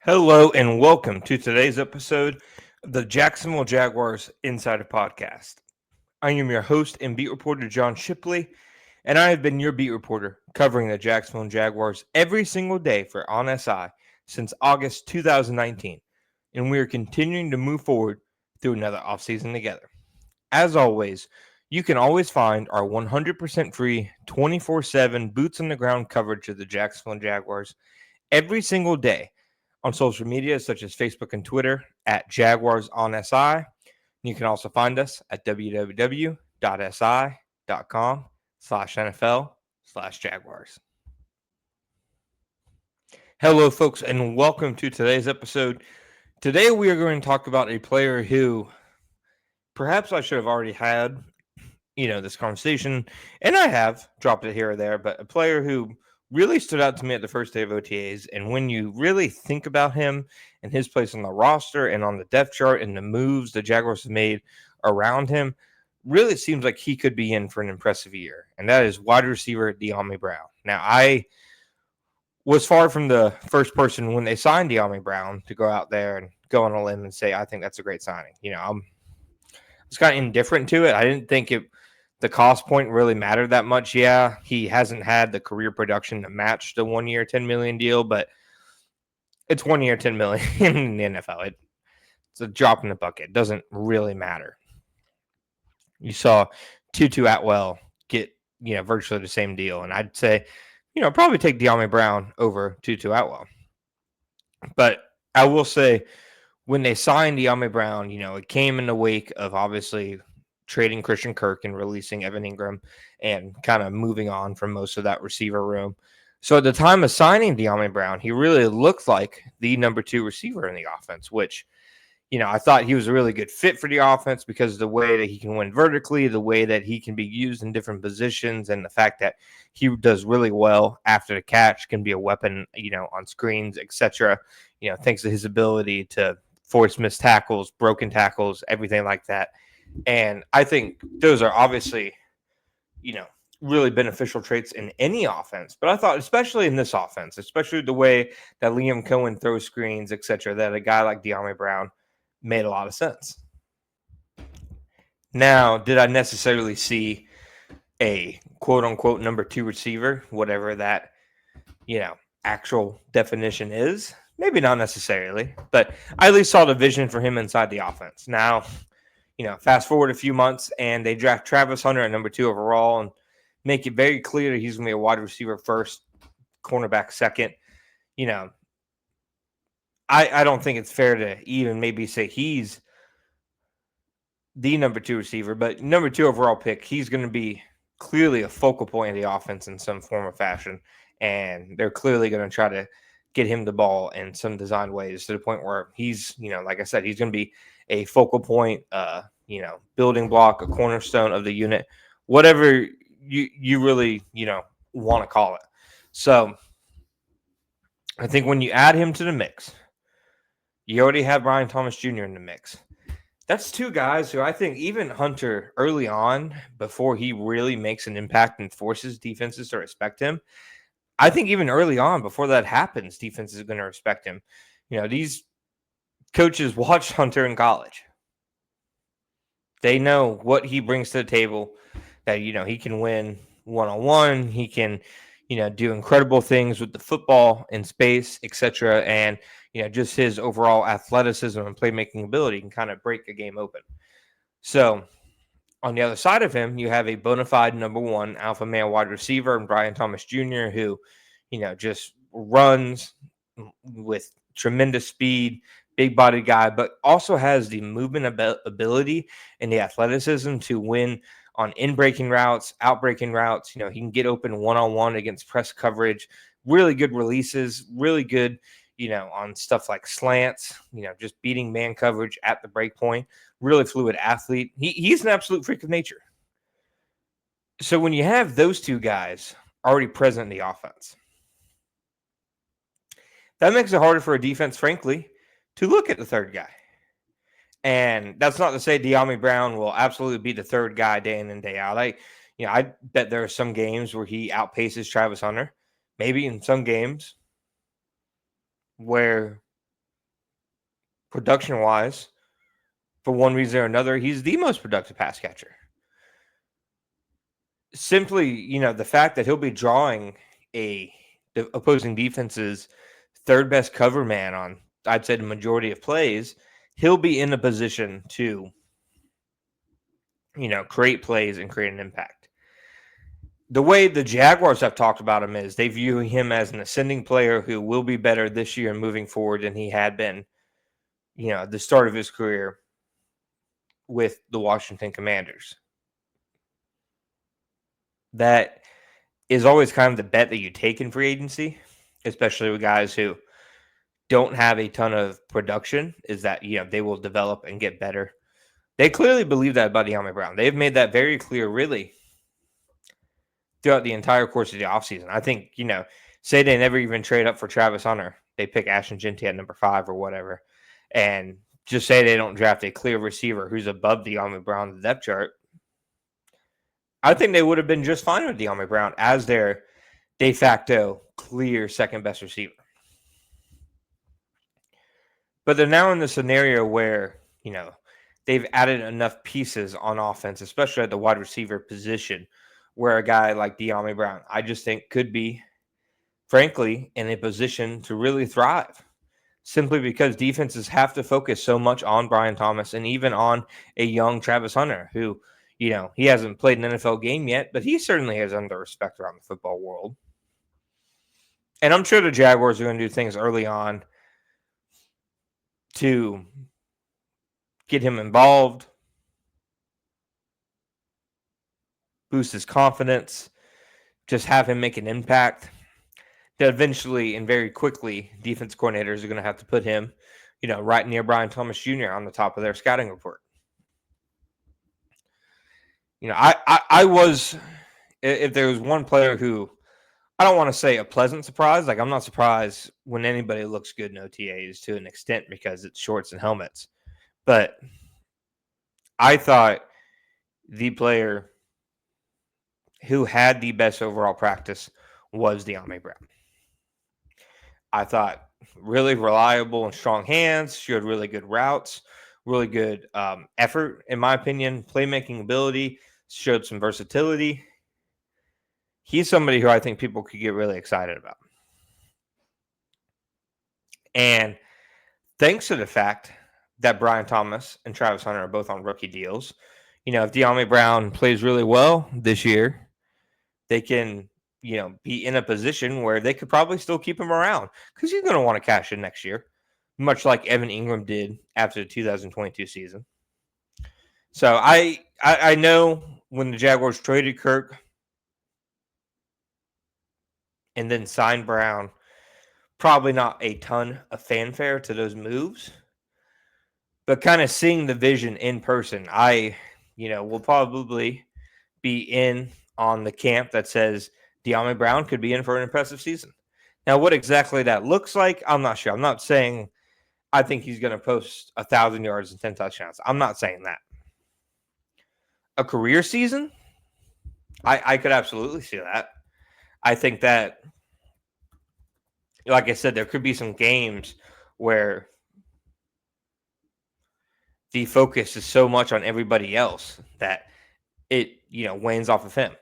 Hello and welcome to today's episode of the Jacksonville Jaguars Insider Podcast. I am your host and beat reporter John Shipley, and I have been your beat reporter covering the Jacksonville Jaguars every single day for On SI since August 2019, and we are continuing to move forward through another offseason together. As always, you can always find our 100% free 24/7 boots on the ground coverage of the Jacksonville Jaguars every single day on social media such as Facebook and Twitter at Jaguars on SI. You can also find us at www.si.com/NFL/Jaguars. Hello, folks, and welcome to today's episode. Today, we are going to talk about a player who perhaps I should have already had, this conversation, and I have dropped it here or there, but a player who really stood out to me at the first day of OTAs. And when you really think about him and his place on the roster and on the depth chart and the moves the Jaguars have made around him, really seems like he could be in for an impressive year. And that is wide receiver Dyami Brown. Now, I was far from the first person when they signed Dyami Brown to go out there and go on a limb and say, I think that's a great signing. I'm it's kind of indifferent to it. I didn't think the cost point really mattered that much. Yeah, he hasn't had the career production to match the 1 year, $10 million deal, but it's 1 year, $10 million in the NFL. It's a drop in the bucket. It doesn't really matter. You saw Tutu Atwell get, virtually the same deal. And I'd say, probably take Dyami Brown over Tutu Atwell. But I will say, when they signed Dyami Brown, it came in the wake of obviously trading Christian Kirk and releasing Evan Ingram and kind of moving on from most of that receiver room. So at the time of signing Dyami Brown, he really looked like the number 2 receiver in the offense, which, I thought he was a really good fit for the offense because of the way that he can win vertically, the way that he can be used in different positions, and the fact that he does really well after the catch, can be a weapon, on screens, etc. Thanks to his ability to force missed tackles, broken tackles, everything like that. And I think those are obviously, really beneficial traits in any offense. But I thought, especially in this offense, especially the way that Liam Cohen throws screens, etc., that a guy like Dyami Brown made a lot of sense. Now, did I necessarily see a quote unquote number 2 receiver, whatever that, actual definition is? Maybe not necessarily, but I at least saw the vision for him inside the offense. Now, fast forward a few months and they draft Travis Hunter at number 2 overall and make it very clear that he's going to be a wide receiver first, cornerback second. I don't think it's fair to even maybe say he's the number 2 receiver, but number 2 overall pick, he's going to be clearly a focal point of the offense in some form or fashion. And they're clearly going to try to get him the ball in some designed ways to the point where he's, like I said, he's going to be a focal point, building block, a cornerstone of the unit, whatever you really, want to call it. So I think when you add him to the mix, you already have Brian Thomas Jr. in the mix. That's 2 guys who I think even Hunter early on, before he really makes an impact and forces defenses to respect him, I think even early on, before that happens, defenses are going to respect him. These coaches watched Hunter in college. They know what he brings to the table, that, he can win one-on-one. He can, do incredible things with the football in space, etc. And, just his overall athleticism and playmaking ability can kind of break a game open. So on the other side of him, you have a bona fide number 1 alpha male wide receiver in Brian Thomas Jr., who, just runs with tremendous speed, big body guy, but also has the movement ability and the athleticism to win on in-breaking routes, out-breaking routes. He can get open one-on-one against press coverage, really good releases, really good, on stuff like slants, just beating man coverage at the break point. Really fluid athlete. He's an absolute freak of nature. So when you have those 2 guys already present in the offense, that makes it harder for a defense, frankly, to look at the third guy. And that's not to say Dyami Brown will absolutely be the third guy day in and day out. I bet there are some games where he outpaces Travis Hunter. Maybe in some games where production-wise, for one reason or another, he's the most productive pass catcher. Simply, the fact that he'll be drawing the opposing defense's third best cover man on, I'd say, the majority of plays, he'll be in a position to, create plays and create an impact. The way the Jaguars have talked about him is they view him as an ascending player who will be better this year and moving forward than he had been, the start of his career with the Washington Commanders. That is always kind of the bet that you take in free agency, especially with guys who don't have a ton of production, is that, they will develop and get better. They clearly believe that about Dyami Brown. They've made that very clear, really, throughout the entire course of the offseason. I think, say they never even trade up for Travis Hunter. They pick Ashton Jeanty at number 5 or whatever. And just say they don't draft a clear receiver who's above Dyami Brown on the depth chart. I think they would have been just fine with Dyami Brown as their de facto clear second best receiver. But they're now in the scenario where, they've added enough pieces on offense, especially at the wide receiver position, where a guy like Dyami Brown, I just think, could be, frankly, in a position to really thrive. Simply because defenses have to focus so much on Brian Thomas and even on a young Travis Hunter, who, he hasn't played an NFL game yet, but he certainly has earned the respect around the football world. And I'm sure the Jaguars are going to do things early on to get him involved, boost his confidence, just have him make an impact. That eventually and very quickly, defense coordinators are going to have to put him, right near Brian Thomas Jr. on the top of their scouting report. I was, if there was one player who, I don't want to say a pleasant surprise, like I'm not surprised when anybody looks good in OTAs to an extent because it's shorts and helmets. But I thought the player who had the best overall practice was Dyami Brown. I thought really reliable and strong hands, showed really good routes, really good effort, in my opinion, playmaking ability, showed some versatility. He's somebody who I think people could get really excited about. And thanks to the fact that Brian Thomas and Travis Hunter are both on rookie deals, if Dyami Brown plays really well this year, they can, be in a position where they could probably still keep him around because he's going to want to cash in next year, much like Evan Ingram did after the 2022 season. So I know when the Jaguars traded Kirk and then signed Brown, probably not a ton of fanfare to those moves, but kind of seeing the vision in person, I, will probably be in on the camp that says Dyami Brown could be in for an impressive season. Now, what exactly that looks like, I'm not sure. I'm not saying I think he's going to post 1,000 yards and 10 touchdowns. I'm not saying that. A career season, I could absolutely see that. I think that, like I said, there could be some games where the focus is so much on everybody else that it, wanes off of him.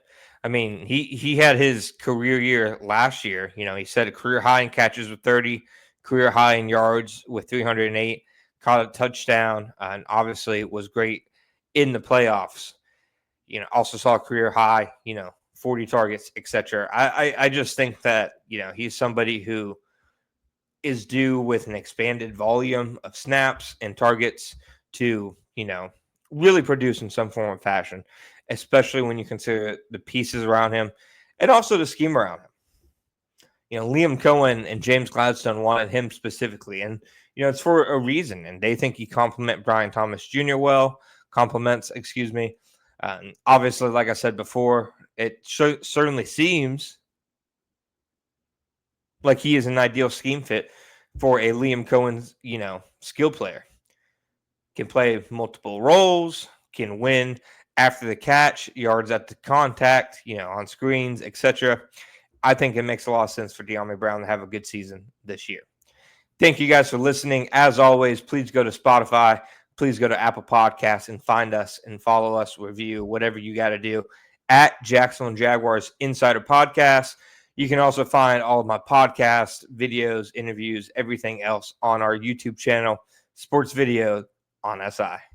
I mean, he had his career year last year. He set a career high in catches with 30, career high in yards with 308, caught a touchdown, and obviously was great in the playoffs. Also saw a career high, 40 targets, etc. I just think that, he's somebody who is due with an expanded volume of snaps and targets to, really produce in some form of fashion, especially when you consider the pieces around him and also the scheme around him. Liam Cohen and James Gladstone wanted him specifically, and, it's for a reason, and they think he complements Brian Thomas Jr. well, obviously, like I said before, it certainly seems like he is an ideal scheme fit for a Liam Cohen's, skill player. Can play multiple roles, can win after the catch, yards at the contact, on screens, etc. I think it makes a lot of sense for Dyami Brown to have a good season this year. Thank you guys for listening. As always, please go to Spotify. Please go to Apple Podcasts and find us and follow us, review, whatever you got to do at Jacksonville Jaguars Insider Podcast. You can also find all of my podcasts, videos, interviews, everything else on our YouTube channel, Sports Video on SI.